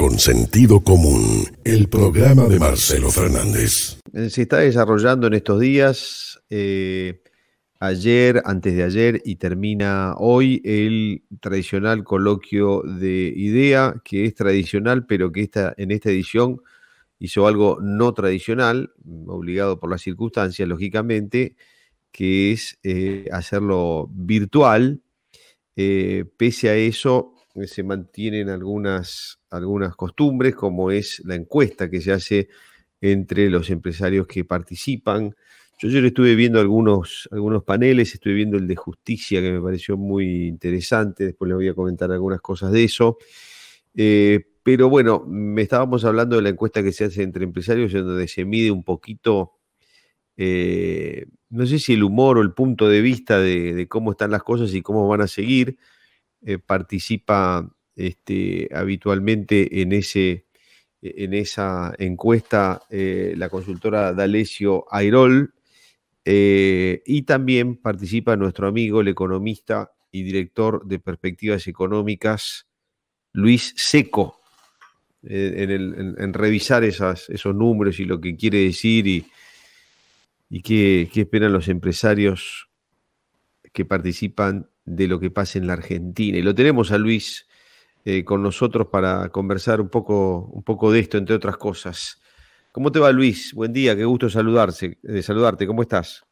con sentido común, el programa de Marcelo Fernández. Se está desarrollando en estos días, ayer, antes de ayer y termina hoy, el tradicional coloquio de IDEA, que es tradicional, pero que en esta edición hizo algo no tradicional, obligado por las circunstancias, lógicamente, que es hacerlo virtual. Pese a eso, se mantienen algunas costumbres, como es la encuesta que se hace entre los empresarios que participan. Yo ayer estuve viendo algunos paneles, estuve viendo el de justicia, que me pareció muy interesante, después les voy a comentar algunas cosas de eso. Pero bueno, estábamos hablando de la encuesta que se hace entre empresarios, en donde se mide un poquito, no sé si el humor o el punto de vista de cómo están las cosas y cómo van a seguir. Participa habitualmente en esa encuesta la consultora D'Alessio Airol, y también participa nuestro amigo, el economista y director de Perspectivas Económicas, Luis Seco, en revisar esos números y lo que quiere decir y qué esperan los empresarios que participan de lo que pasa en la Argentina. Y lo tenemos a Luis con nosotros para conversar un poco de esto, entre otras cosas. ¿Cómo te va, Luis? Buen día, qué gusto saludarte. ¿Cómo estás?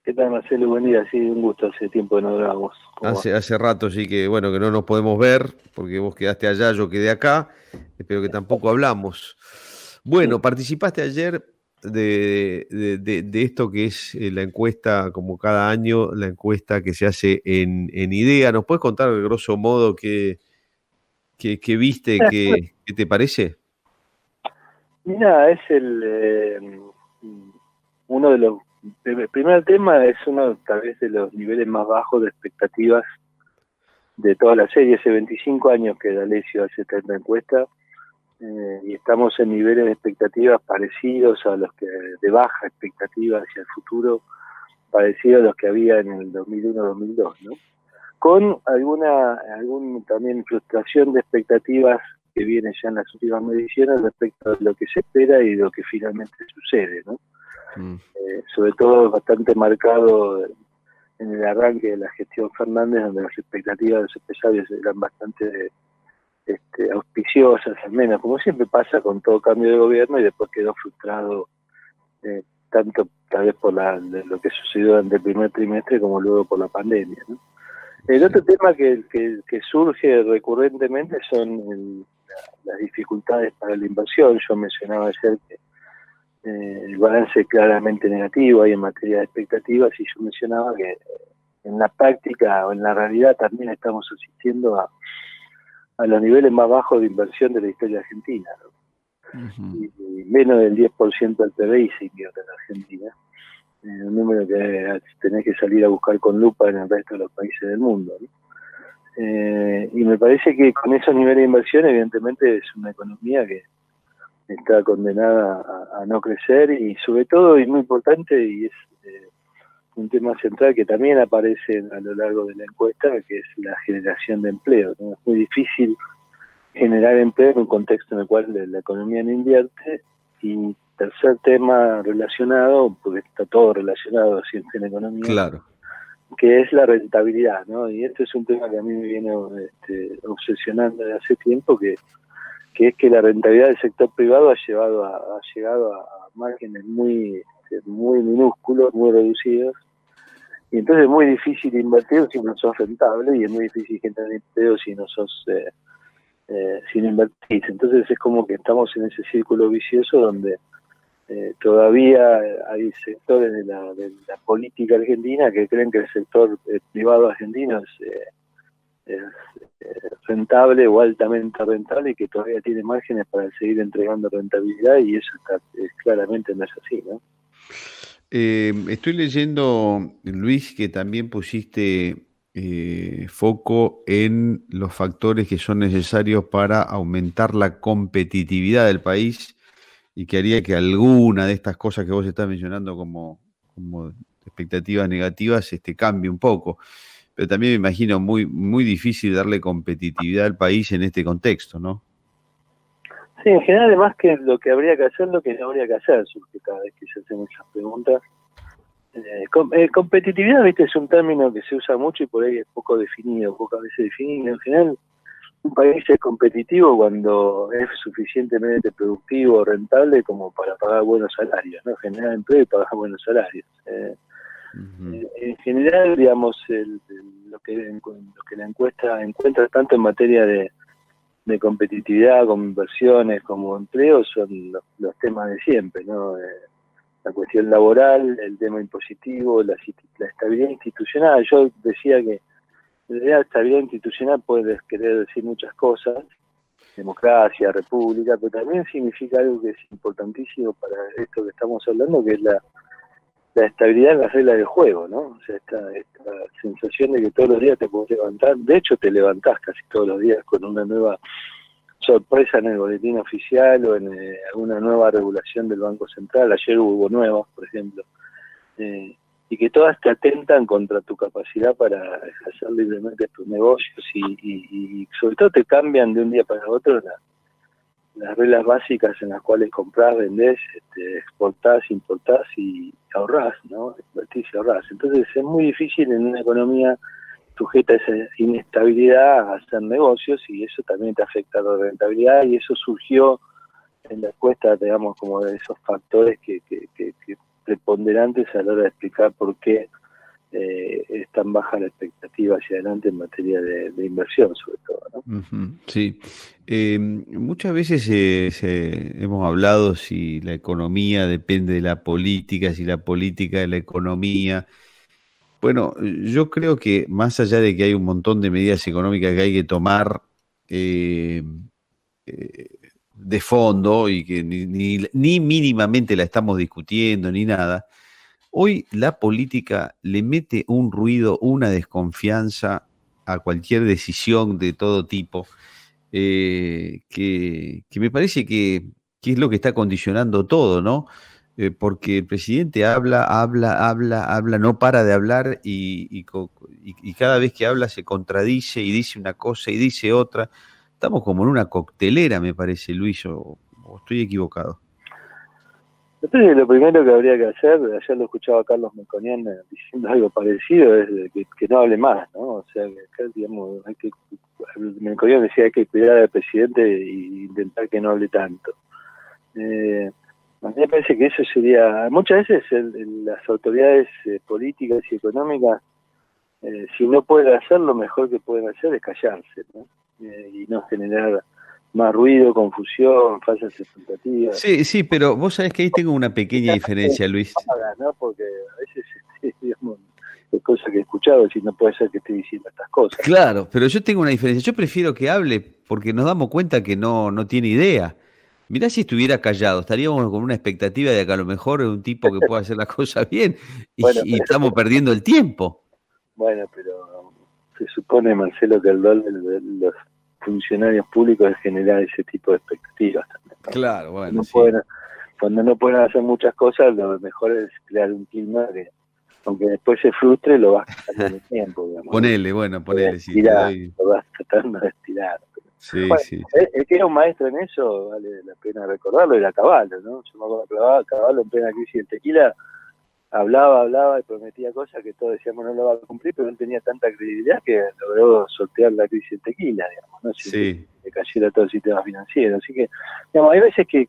¿Qué tal, Marcelo? Buen día, sí, un gusto, hace tiempo que no grabamos. Hace rato, sí, que bueno, que no nos podemos ver, porque vos quedaste allá, yo quedé acá, pero que tampoco hablamos. Bueno, participaste ayer de esto que es la encuesta, como cada año, la encuesta que se hace en IDEA. ¿Nos puedes contar, grosso modo, qué viste, qué te parece? Mira, es uno de los... El primer tema es uno, tal vez, de los niveles más bajos de expectativas de toda la serie. Hace 25 años que D'Alessio hace esta encuesta, y estamos en niveles de expectativas parecidos a los que, de baja expectativa hacia el futuro, parecidos a los que había en el 2001-2002, ¿no? Con alguna también frustración de expectativas que viene ya en las últimas mediciones respecto de lo que se espera y lo que finalmente sucede, ¿no? Sobre todo bastante marcado en el arranque de la gestión Fernández, donde las expectativas de los empresarios eran bastante auspiciosas, al menos, como siempre pasa con todo cambio de gobierno, y después quedó frustrado, tanto tal vez por lo que sucedió durante el primer trimestre como luego por la pandemia, ¿no? El otro tema que surge recurrentemente son las dificultades para la inversión. Yo mencionaba ayer que el balance es claramente negativo ahí en materia de expectativas, y yo mencionaba que en la práctica o en la realidad también estamos asistiendo a los niveles más bajos de inversión de la historia argentina, ¿no? Y menos del 10% del PBI se invierte en Argentina. Un número que tenés que salir a buscar con lupa en el resto de los países del mundo, ¿no? Y me parece que con esos niveles de inversión, evidentemente, es una economía que está condenada a no crecer, y sobre todo, y muy importante, y es un tema central que también aparece a lo largo de la encuesta, que es la generación de empleo, ¿no? Es muy difícil generar empleo en un contexto en el cual la economía no invierte. Y tercer tema relacionado, porque está todo relacionado siempre en economía, claro, que es la rentabilidad, ¿no? Y este es un tema que a mí me viene obsesionando desde hace tiempo, que es que la rentabilidad del sector privado ha llegado a márgenes muy minúsculos, muy reducidos, y entonces es muy difícil invertir si no sos rentable, y es muy difícil generar empleo si no sos si no invertís. Entonces es como que estamos en ese círculo vicioso donde todavía hay sectores de la política argentina que creen que el sector privado argentino es rentable o altamente rentable, y que todavía tiene márgenes para seguir entregando rentabilidad, y eso claramente no es así, ¿no? Estoy leyendo, Luis, que también pusiste foco en los factores que son necesarios para aumentar la competitividad del país, y que haría que alguna de estas cosas que vos estás mencionando como expectativas negativas cambie un poco. Pero también me imagino muy difícil darle competitividad al país en este contexto, ¿no? Sí, en general, más que lo que habría que hacer, lo que no habría que hacer, surge cada vez que se hacen esas preguntas. Competitividad, viste, es un término que se usa mucho y por ahí es poco definido, pocas veces definido. En general, un país es competitivo cuando es suficientemente productivo o rentable como para pagar buenos salarios, ¿no? Generar empleo y pagar buenos salarios. En general, digamos, lo que la encuesta encuentra tanto en materia de competitividad, como inversiones, como empleo, son los temas de siempre, ¿no? La cuestión laboral, el tema impositivo, la estabilidad institucional. Yo decía que en realidad estabilidad institucional puede querer decir muchas cosas, democracia, república, pero también significa algo que es importantísimo para esto que estamos hablando, que es la estabilidad en las reglas del juego, ¿no? O sea, esta sensación de que todos los días te podés levantar, de hecho te levantás casi todos los días con una nueva sorpresa en el boletín oficial o en alguna nueva regulación del Banco Central. Ayer hubo nuevas, por ejemplo, y que todas te atentan contra tu capacidad para hacer libremente tus negocios y sobre todo te cambian de un día para otro las reglas básicas en las cuales comprás, vendés, exportás, importás y ahorrás, ¿no? Invertís y ahorrás. Entonces es muy difícil en una economía sujeta a esa inestabilidad a hacer negocios, y eso también te afecta a la rentabilidad, y eso surgió en la encuesta, digamos, como de esos factores que preponderantes a la hora de explicar por qué es tan baja la expectativa hacia adelante en materia de inversión, sobre todo, ¿no? Sí. Muchas veces hemos hablado si la economía depende de la política, si la política de la economía. Bueno, yo creo que más allá de que hay un montón de medidas económicas que hay que tomar eh, eh, de fondo y que ni mínimamente la estamos discutiendo ni nada, hoy la política le mete un ruido, una desconfianza a cualquier decisión de todo tipo, que me parece que es lo que está condicionando todo, ¿no? Porque el presidente habla, no para de hablar y cada vez que habla se contradice y dice una cosa y dice otra. Estamos como en una coctelera, me parece, Luis, o estoy equivocado. Entonces, lo primero que habría que hacer, ayer lo escuchaba a Carlos Melconian diciendo algo parecido, es que no hable más, ¿no? O sea, que acá, digamos, Melconian decía que hay que cuidar al presidente e intentar que no hable tanto. A mí me parece que eso sería, muchas veces las autoridades políticas y económicas, si no pueden hacer, lo mejor que pueden hacer es callarse, ¿no? Y no generar más ruido, confusión, falsas expectativas. Sí, pero vos sabés que ahí tengo una pequeña diferencia, Luis. ¿No? Porque a veces, digamos, es cosa que he escuchado, si no puede ser que esté diciendo estas cosas. Claro, pero yo tengo una diferencia. Yo prefiero que hable porque nos damos cuenta que no tiene idea. Mirá si estuviera callado, estaríamos con una expectativa de que a lo mejor es un tipo que pueda hacer las cosas bien Bueno, y estamos perdiendo el tiempo. Bueno, pero se supone, Marcelo, que el rol de los funcionarios públicos es generar ese tipo de expectativas también, ¿no? Claro, bueno, sí. Cuando no pueden hacer muchas cosas, lo mejor es crear un clima que, aunque después se frustre, lo vas a en el tiempo, digamos. Ponele, sí, te doy. Lo vas tratando de estirar. Sí, Bueno, sí. el que era un maestro en eso, vale la pena recordarlo, era Cavallo, ¿no? Yo me acuerdo que Cavallo en plena crisis del tequila hablaba y prometía cosas que todos decíamos no lo va a cumplir, pero él tenía tanta credibilidad que logró sortear la crisis del tequila, digamos, ¿no? Sin que cayera todo el sistema financiero. Así que, digamos, hay veces que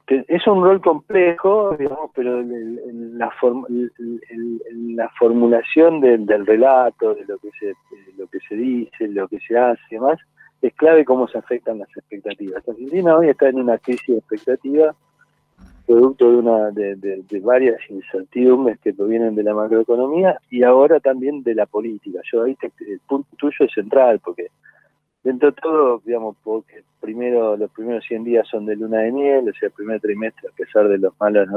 es un rol complejo, digamos, pero en la formulación del relato, de lo que se dice, lo que se hace y demás, es clave cómo se afectan las expectativas. Argentina hoy está en una crisis de expectativas, producto de varias incertidumbres que provienen de la macroeconomía y ahora también de la política. El punto tuyo es central, porque dentro de todo, digamos, porque los primeros 100 días son de luna de miel, o sea, el primer trimestre, a pesar de las malas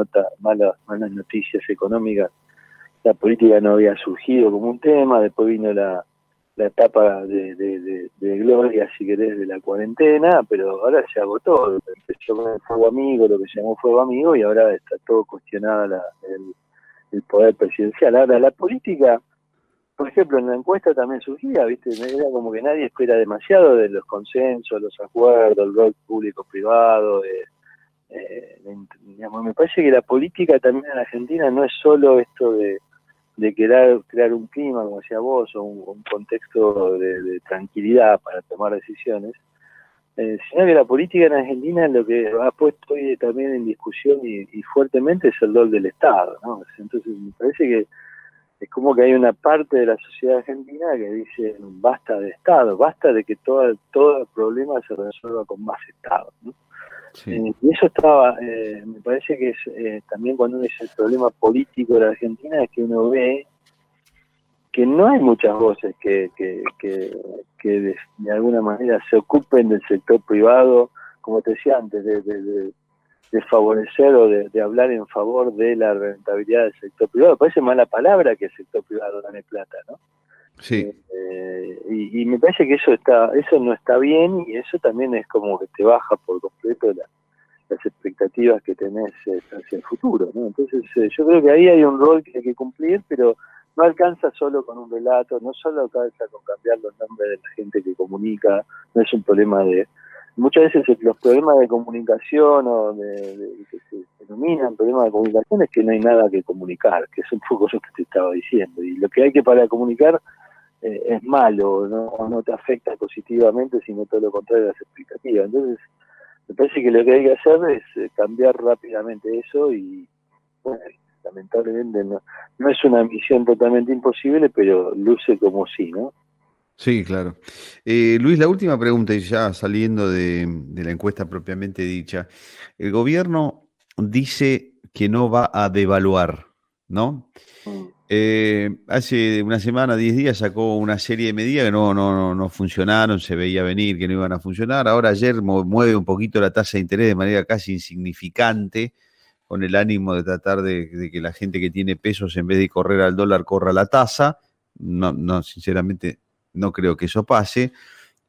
noticias económicas, la política no había surgido como un tema. Después vino la etapa de gloria, si querés, de la cuarentena, pero ahora se agotó. Empezó con el fuego amigo, lo que se llamó fuego amigo, y ahora está todo cuestionado el poder presidencial. Ahora, la política por ejemplo, en la encuesta también surgía, ¿viste? Era como que nadie espera demasiado de los consensos, los acuerdos, el rol público-privado. Digamos, me parece que la política también en Argentina no es solo esto de querer crear un clima, como decía vos, o un contexto de tranquilidad para tomar decisiones, sino que la política en Argentina lo que ha puesto hoy también en discusión y fuertemente es el rol del Estado, ¿no? Entonces me parece que es como que hay una parte de la sociedad argentina que dice basta de Estado, basta de que todo problema se resuelva con más Estado, ¿no? Sí. Y eso estaba, me parece que es también cuando uno dice el problema político de la Argentina, es que uno ve que no hay muchas voces que de alguna manera se ocupen del sector privado, como te decía antes, de favorecer o de hablar en favor de la rentabilidad del sector privado. Parece mala palabra que el sector privado gane plata, ¿no? Sí. Y me parece que eso no está bien, y eso también es como que te baja por completo las expectativas que tenés hacia el futuro, ¿no? Entonces yo creo que ahí hay un rol que hay que cumplir, pero no alcanza solo con un relato, no solo alcanza con cambiar los nombres de la gente que comunica, no es un problema de... Muchas veces los problemas de comunicación o que se denominan problemas de comunicación es que no hay nada que comunicar, que es un poco lo que te estaba diciendo, y lo que hay que para comunicar es malo, ¿no? O no te afecta positivamente, sino todo lo contrario de las expectativas. Entonces me parece que lo que hay que hacer es cambiar rápidamente eso y, bueno, lamentablemente no es una misión totalmente imposible, pero luce como sí, ¿no? Sí, claro. Luis, la última pregunta, y ya saliendo de la encuesta propiamente dicha. El gobierno dice que no va a devaluar, ¿no? Mm. Hace una semana, 10 días, sacó una serie de medidas que no funcionaron, se veía venir que no iban a funcionar. Ahora ayer mueve un poquito la tasa de interés de manera casi insignificante, con el ánimo de tratar de que la gente que tiene pesos, en vez de correr al dólar, corra a la tasa. No, sinceramente, no creo que eso pase.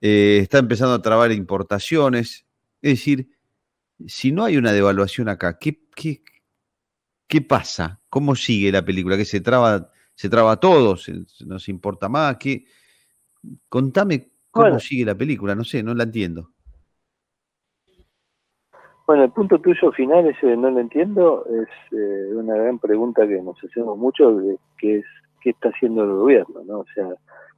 Está empezando a trabar importaciones. Es decir, si no hay una devaluación acá, ¿qué pasa? ¿Cómo sigue la película? ¿Que se traba todo? ¿Nos importa más? Contame cómo Bueno, sigue la película, no sé, no la entiendo. el punto tuyo final, ese de no lo entiendo, es una gran pregunta que nos hacemos mucho, que es qué está haciendo el gobierno, ¿no? O sea,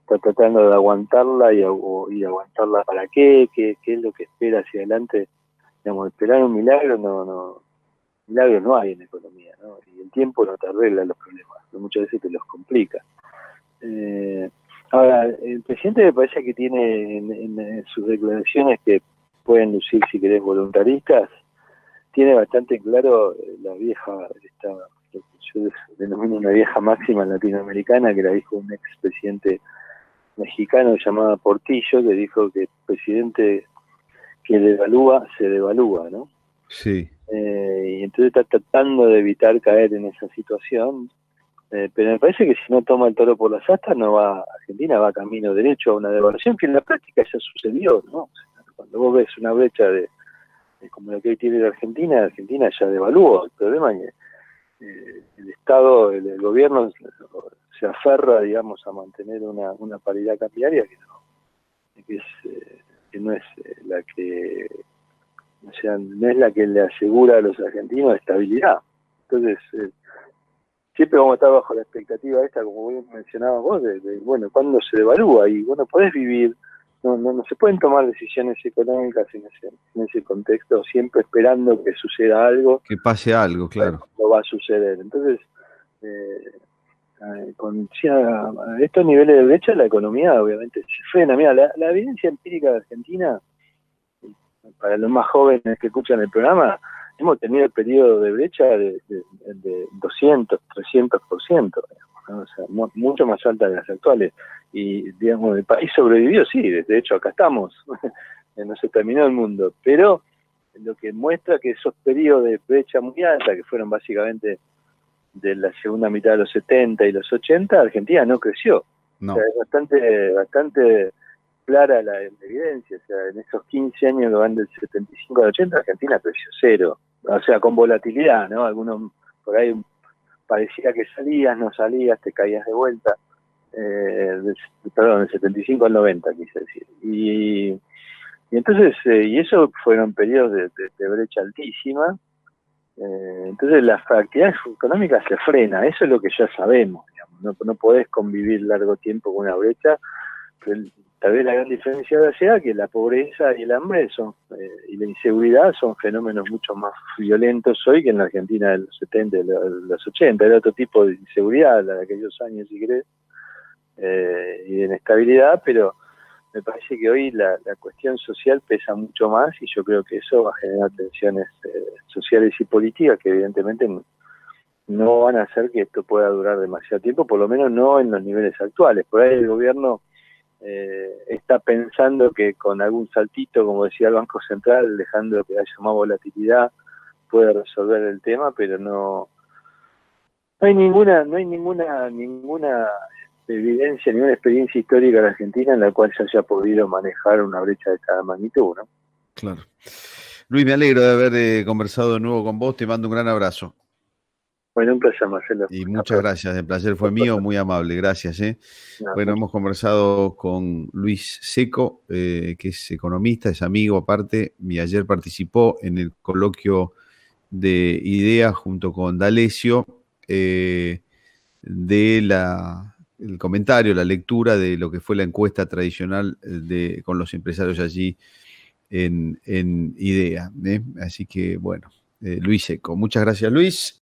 está tratando de aguantarla y aguantarla para qué es lo que espera hacia adelante. Digamos, esperar un milagro, milagros no hay en economía, ¿no? Y el tiempo no te arregla los problemas, muchas veces te los complica. Ahora, el presidente me parece que tiene en sus declaraciones, que pueden lucir, si querés, voluntaristas, tiene bastante claro la vieja, lo que yo denomino una vieja máxima latinoamericana, que la dijo un expresidente mexicano llamado Portillo, que dijo que el presidente que devalúa, se devalúa, ¿no? Sí. Y entonces está tratando de evitar caer en esa situación, pero me parece que si no toma el toro por las astas, Argentina va camino derecho a una devaluación que en la práctica ya sucedió, ¿no? O sea, cuando vos ves una brecha como la que hoy tiene la Argentina ya devaluó. El problema es que el Estado, el gobierno se aferra, digamos, a mantener una paridad cambiaria que no es la que, o sea, no es la que le asegura a los argentinos estabilidad. Entonces, siempre vamos a estar bajo la expectativa esta, como bien mencionabas vos, bueno, ¿cuándo se devalúa? Y bueno, podés vivir, no se pueden tomar decisiones económicas en ese contexto, siempre esperando que suceda algo. Que pase algo, claro. No va a suceder. Entonces, con estos niveles de brecha, la economía obviamente se frena. Mira, la evidencia empírica de Argentina, para los más jóvenes que escuchan el programa, hemos tenido el periodo de brecha de 200, 300%, ¿no? O sea, mucho más alta de las actuales. Y, digamos, el país sobrevivió, sí, de hecho acá estamos, no se terminó el mundo, pero lo que muestra que esos periodos de brecha muy alta, que fueron básicamente de la segunda mitad de los 70 y los 80, Argentina no creció. No. O sea, es bastante clara la evidencia. O sea, en esos 15 años que van del 75 al 80, Argentina creció cero. O sea, con volatilidad, ¿no? Algunos por ahí parecía que salías, no salías, te caías de vuelta. del 75 al 90, quise decir. Y entonces, y eso fueron periodos de brecha altísima. Entonces las actividades económicas se frena, eso es lo que ya sabemos, digamos. No podés convivir largo tiempo con una brecha, pero tal vez la gran diferencia ahora sea que la pobreza y el hambre y la inseguridad son fenómenos mucho más violentos hoy que en la Argentina de los 70 y de los 80, era otro tipo de inseguridad, la de aquellos años, si querés, y de inestabilidad, pero me parece que hoy la cuestión social pesa mucho más y yo creo que eso va a generar tensiones sociales y políticas que evidentemente no van a hacer que esto pueda durar demasiado tiempo, por lo menos no en los niveles actuales. Por ahí el gobierno está pensando que con algún saltito, como decía el Banco Central, dejando que haya más volatilidad, puede resolver el tema, pero no hay ninguna evidencia, ninguna experiencia histórica en Argentina en la cual se haya podido manejar una brecha de esta magnitud, ¿no? Claro. Luis, me alegro de haber conversado de nuevo con vos, te mando un gran abrazo. Bueno, un placer, Marcelo. Y muchas gracias, el placer fue mío, muy amable, gracias. Bueno, hemos conversado con Luis Seco, que es economista, es amigo aparte, y ayer participó en el coloquio de IDEA junto con D'Alessio, el comentario, la lectura de lo que fue la encuesta tradicional con los empresarios allí en IDEA. Así que, bueno, Luis Seco. Muchas gracias, Luis.